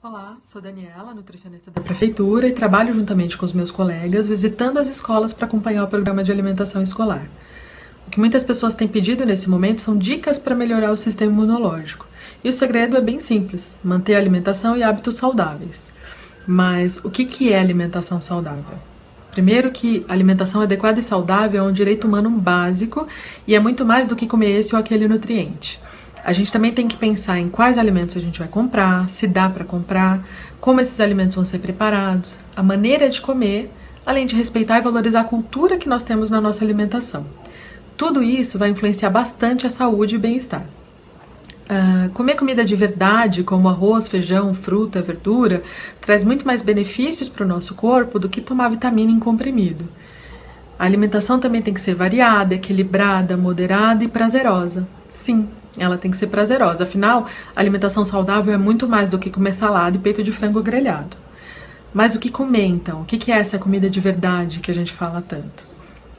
Olá, sou Daniela, nutricionista da Prefeitura e trabalho juntamente com os meus colegas visitando as escolas para acompanhar o programa de alimentação escolar. O que muitas pessoas têm pedido nesse momento são dicas para melhorar o sistema imunológico. E o segredo é bem simples, manter a alimentação e hábitos saudáveis. Mas o que é alimentação saudável? Primeiro que a alimentação adequada e saudável é um direito humano básico e é muito mais do que comer esse ou aquele nutriente. A gente também tem que pensar em quais alimentos a gente vai comprar, se dá para comprar, como esses alimentos vão ser preparados, a maneira de comer, além de respeitar e valorizar a cultura que nós temos na nossa alimentação. Tudo isso vai influenciar bastante a saúde e o bem-estar. Comer comida de verdade, como arroz, feijão, fruta, verdura, traz muito mais benefícios para o nosso corpo do que tomar vitamina em comprimido. A alimentação também tem que ser variada, equilibrada, moderada e prazerosa. Sim, ela tem que ser prazerosa. Afinal, a alimentação saudável é muito mais do que comer salada e peito de frango grelhado. Mas o que comer, então? O que é essa comida de verdade que a gente fala tanto?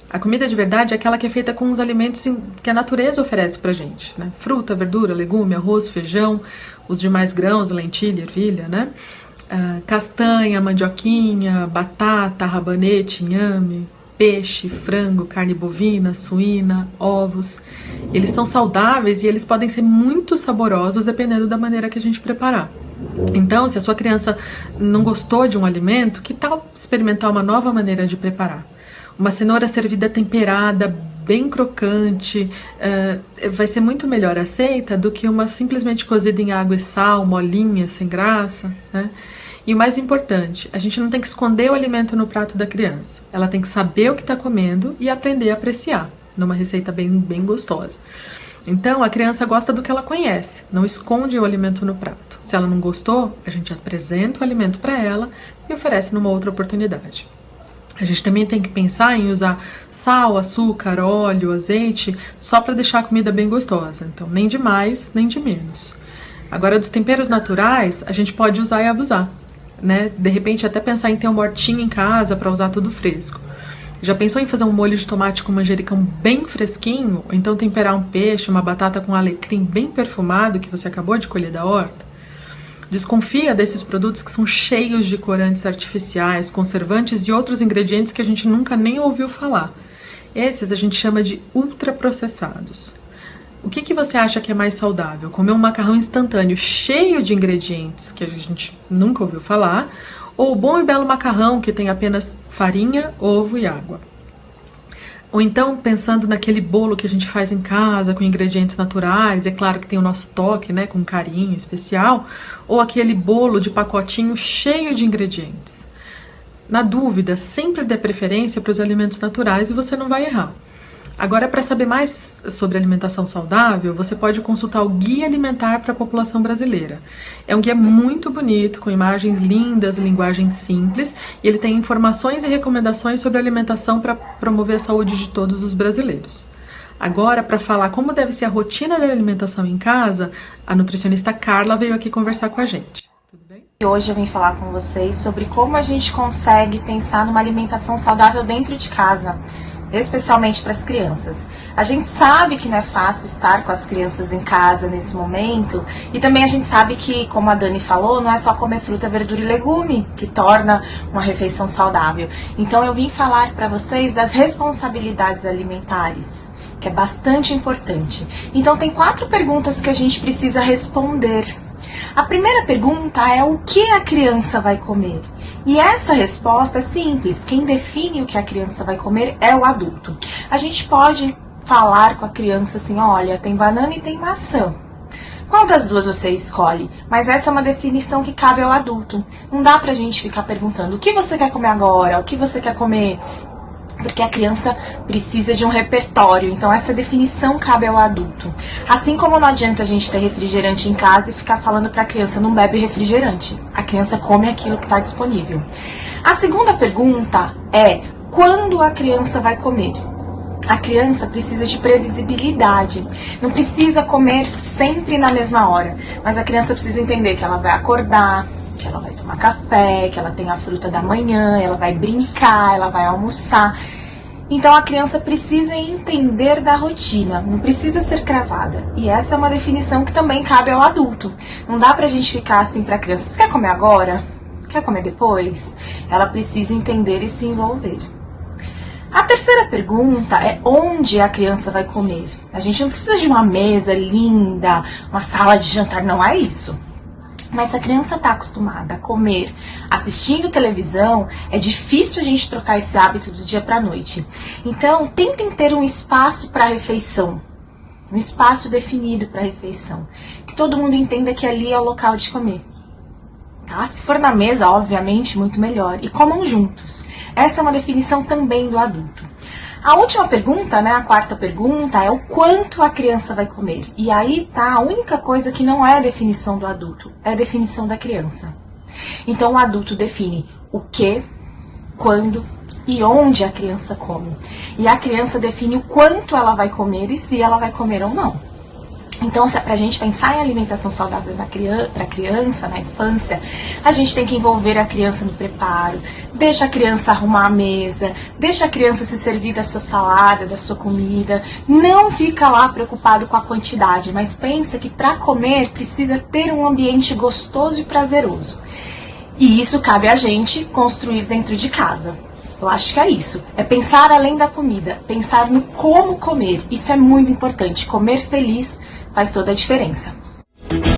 A comida de verdade é aquela que é feita com os alimentos que a natureza oferece pra gente, né? Fruta, verdura, legume, arroz, feijão, os demais grãos, lentilha, ervilha, né? Castanha, mandioquinha, batata, rabanete, inhame, peixe, frango, carne bovina, suína, ovos. Eles são saudáveis e eles podem ser muito saborosos dependendo da maneira que a gente preparar. Então, se a sua criança não gostou de um alimento, que tal experimentar uma nova maneira de preparar? Uma cenoura servida temperada, bem crocante, vai ser muito melhor aceita do que uma simplesmente cozida em água e sal, molinha, sem graça, né? E o mais importante, a gente não tem que esconder o alimento no prato da criança. Ela tem que saber o que está comendo e aprender a apreciar, numa receita bem gostosa. Então, a criança gosta do que ela conhece, não esconde o alimento no prato. Se ela não gostou, a gente apresenta o alimento para ela e oferece numa outra oportunidade. A gente também tem que pensar em usar sal, açúcar, óleo, azeite, só para deixar a comida bem gostosa. Então, nem de mais, nem de menos. Agora, dos temperos naturais, a gente pode usar e abusar, né? De repente, até pensar em ter um hortinho em casa para usar tudo fresco. Já pensou em fazer um molho de tomate com manjericão bem fresquinho? Ou então temperar um peixe, uma batata com alecrim bem perfumado que você acabou de colher da horta? Desconfia desses produtos que são cheios de corantes artificiais, conservantes e outros ingredientes que a gente nunca nem ouviu falar. Esses a gente chama de ultraprocessados. O que você acha que é mais saudável? Comer um macarrão instantâneo cheio de ingredientes que a gente nunca ouviu falar, ou o bom e belo macarrão que tem apenas farinha, ovo e água? Ou então, pensando naquele bolo que a gente faz em casa, com ingredientes naturais, é claro que tem o nosso toque, né, com carinho especial, ou aquele bolo de pacotinho cheio de ingredientes. Na dúvida, sempre dê preferência para os alimentos naturais e você não vai errar. Agora, para saber mais sobre alimentação saudável, você pode consultar o Guia Alimentar para a População Brasileira. É um guia muito bonito, com imagens lindas, linguagem simples, e ele tem informações e recomendações sobre alimentação para promover a saúde de todos os brasileiros. Agora, para falar como deve ser a rotina da alimentação em casa, a nutricionista Carla veio aqui conversar com a gente. Tudo bem? Hoje eu vim falar com vocês sobre como a gente consegue pensar numa alimentação saudável dentro de casa, especialmente para as crianças. A gente sabe que não é fácil estar com as crianças em casa nesse momento, e também a gente sabe que, como a Dani falou, não é só comer fruta, verdura e legume que torna uma refeição saudável. Então eu vim falar para vocês das responsabilidades alimentares, que é bastante importante. Então tem 4 perguntas que a gente precisa responder. A primeira pergunta é o que a criança vai comer? E essa resposta é simples, quem define o que a criança vai comer é o adulto. A gente pode falar com a criança assim, olha, tem banana e tem maçã. Qual das duas você escolhe? Mas essa é uma definição que cabe ao adulto. Não dá pra gente ficar perguntando o que você quer comer agora, o que você quer comer, porque a criança precisa de um repertório, então essa definição cabe ao adulto. Assim como não adianta a gente ter refrigerante em casa e ficar falando para a criança, não bebe refrigerante. A criança come aquilo que está disponível. A segunda pergunta é, quando a criança vai comer? A criança precisa de previsibilidade, não precisa comer sempre na mesma hora, mas a criança precisa entender que ela vai acordar, que ela vai tomar café, que ela tem a fruta da manhã, ela vai brincar, ela vai almoçar. Então a criança precisa entender da rotina, não precisa ser cravada. E essa é uma definição que também cabe ao adulto. Não dá pra gente ficar assim pra criança, você quer comer agora? Quer comer depois? Ela precisa entender e se envolver. A terceira pergunta é onde a criança vai comer. A gente não precisa de uma mesa linda, uma sala de jantar, não é isso. Mas se a criança está acostumada a comer assistindo televisão, é difícil a gente trocar esse hábito do dia para a noite. Então, tentem ter um espaço para a refeição, um espaço definido para a refeição, que todo mundo entenda que ali é o local de comer. Tá? Se for na mesa, obviamente, muito melhor. E comam juntos. Essa é uma definição também do adulto. A última pergunta, né, a quarta pergunta, é o quanto a criança vai comer. E aí tá a única coisa que não é a definição do adulto, é a definição da criança. Então o adulto define o que, quando e onde a criança come. E a criança define o quanto ela vai comer e se ela vai comer ou não. Então, para a gente pensar em alimentação saudável para a criança, na infância, a gente tem que envolver a criança no preparo, deixa a criança arrumar a mesa, deixa a criança se servir da sua salada, da sua comida, não fica lá preocupado com a quantidade, mas pensa que para comer precisa ter um ambiente gostoso e prazeroso. E isso cabe a gente construir dentro de casa. Eu acho que é isso, é pensar além da comida, pensar no como comer, isso é muito importante, comer feliz faz toda a diferença.